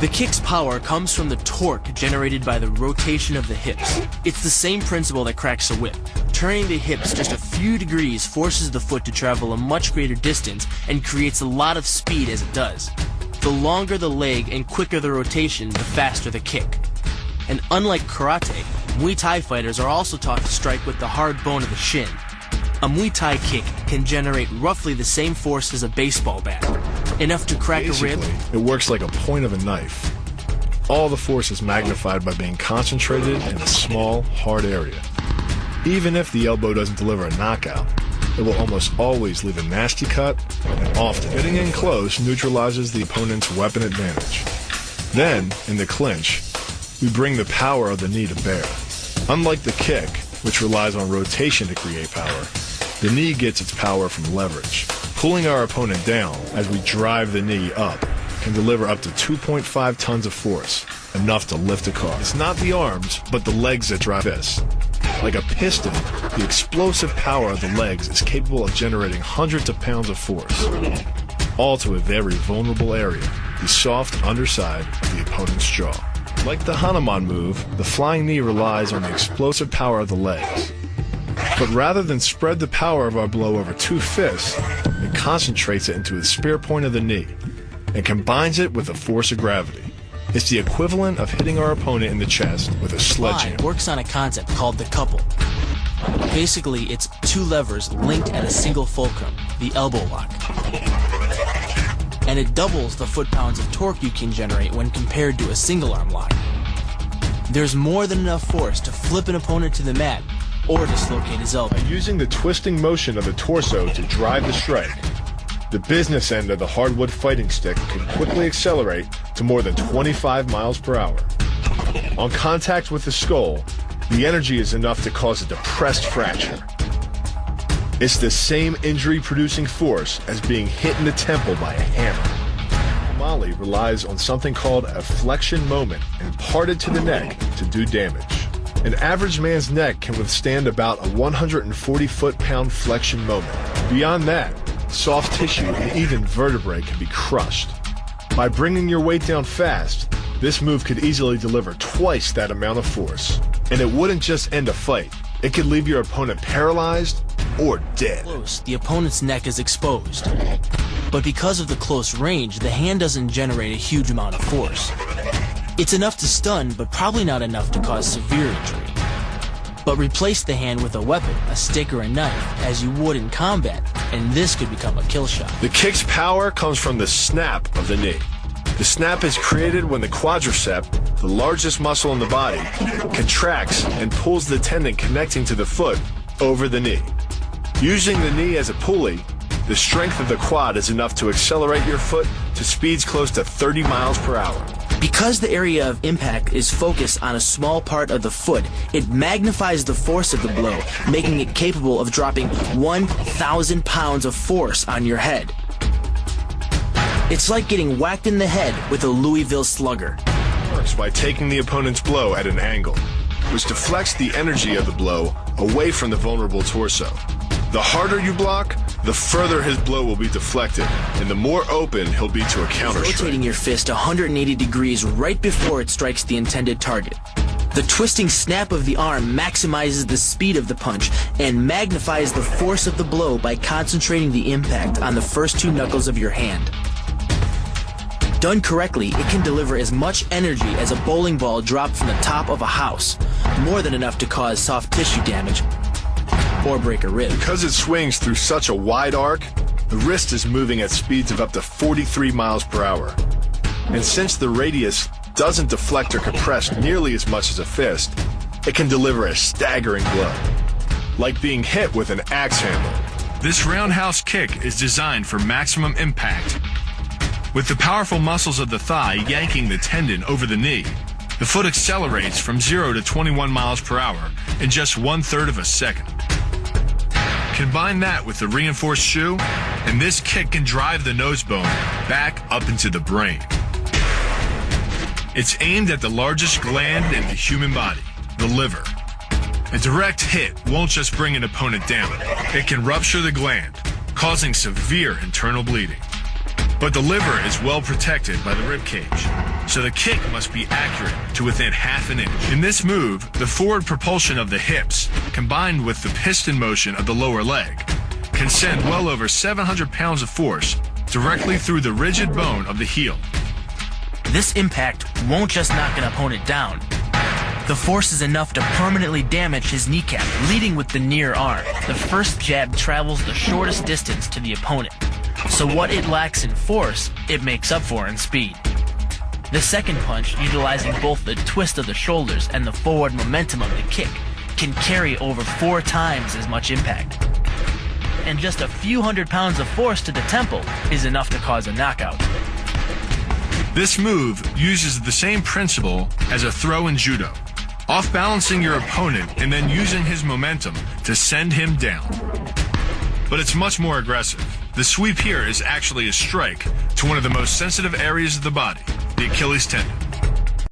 The kick's power comes from the torque generated by the rotation of the hips. It's the same principle that cracks a whip. Turning the hips just a few degrees forces the foot to travel a much greater distance and creates a lot of speed as it does. The longer the leg and quicker the rotation, the faster the kick. And unlike karate, Muay Thai fighters are also taught to strike with the hard bone of the shin. A Muay Thai kick can generate roughly the same force as a baseball bat, enough to crack a rib. It works like a point of a knife. All the force is magnified by being concentrated in a small, hard area. Even if the elbow doesn't deliver a knockout, it will almost always leave a nasty cut, and often getting in close neutralizes the opponent's weapon advantage. Then, in the clinch, we bring the power of the knee to bear. Unlike the kick, which relies on rotation to create power, the knee gets its power from leverage. Pulling our opponent down as we drive the knee up can deliver up to 2.5 tons of force, enough to lift a car. It's not the arms, but the legs that drive this. Like a piston, the explosive power of the legs is capable of generating hundreds of pounds of force, all to a very vulnerable area, the soft underside of the opponent's jaw. Like the Hanuman move, the flying knee relies on the explosive power of the legs. But rather than spread the power of our blow over two fists, it concentrates it into the spear point of the knee and combines it with the force of gravity. It's the equivalent of hitting our opponent in the chest with a sledgehammer. Works on a concept called the couple. Basically, it's two levers linked at a single fulcrum, the elbow lock. And it doubles the foot-pounds of torque you can generate when compared to a single arm lock. There's more than enough force to flip an opponent to the mat or dislocate his elbow. By using the twisting motion of the torso to drive the strike, the business end of the hardwood fighting stick can quickly accelerate to more than 25 miles per hour. On contact with the skull, the energy is enough to cause a depressed fracture. It's the same injury-producing force as being hit in the temple by a hammer. Mali relies on something called a flexion moment imparted to the neck to do damage. An average man's neck can withstand about a 140 foot-pound flexion moment. Beyond that, soft tissue and even vertebrae can be crushed. By bringing your weight down fast, this move could easily deliver twice that amount of force. And it wouldn't just end a fight. It could leave your opponent paralyzed or dead. Close, the opponent's neck is exposed. But because of the close range, the hand doesn't generate a huge amount of force. It's enough to stun, but probably not enough to cause severe injury. But replace the hand with a weapon, a stick or a knife, as you would in combat, and this could become a kill shot. The kick's power comes from the snap of the knee. The snap is created when the quadricep, the largest muscle in the body, contracts and pulls the tendon connecting to the foot over the knee. Using the knee as a pulley, the strength of the quad is enough to accelerate your foot to speeds close to 30 miles per hour. Because the area of impact is focused on a small part of the foot, it magnifies the force of the blow, making it capable of dropping 1,000 pounds of force on your head. It's like getting whacked in the head with a Louisville Slugger. It works by taking the opponent's blow at an angle, which deflects the energy of the blow away from the vulnerable torso. The harder you block, the further his blow will be deflected, and the more open he'll be to a counter-strike. Rotating your fist 180 degrees right before it strikes the intended target. The twisting snap of the arm maximizes the speed of the punch and magnifies the force of the blow by concentrating the impact on the first two knuckles of your hand. Done correctly, it can deliver as much energy as a bowling ball dropped from the top of a house, more than enough to cause soft tissue damage or break a rib. Because it swings through such a wide arc, the wrist is moving at speeds of up to 43 miles per hour. And since the radius doesn't deflect or compress nearly as much as a fist, it can deliver a staggering blow, like being hit with an axe handle. This roundhouse kick is designed for maximum impact. With the powerful muscles of the thigh yanking the tendon over the knee, the foot accelerates from 0 to 21 miles per hour in just 1/3 of a second. Combine that with the reinforced shoe, and this kick can drive the nose bone back up into the brain. It's aimed at the largest gland in the human body, the liver. A direct hit won't just bring an opponent down. It can rupture the gland, causing severe internal bleeding. But the liver is well protected by the rib cage. so the kick must be accurate to within half an inch. In this move, the forward propulsion of the hips, combined with the piston motion of the lower leg, can send well over 700 pounds of force directly through the rigid bone of the heel. This impact won't just knock an opponent down. The force is enough to permanently damage his kneecap, leading with the near arm. The first jab travels the shortest distance to the opponent, so what it lacks in force, it makes up for in speed. The second punch, utilizing both the twist of the shoulders and the forward momentum of the kick, can carry over 4 times as much impact. And just a few hundred pounds of force to the temple is enough to cause a knockout. This move uses the same principle as a throw in judo, off-balancing your opponent and then using his momentum to send him down. But it's much more aggressive. The sweep here is actually a strike to one of the most sensitive areas of the body, the Achilles tendon.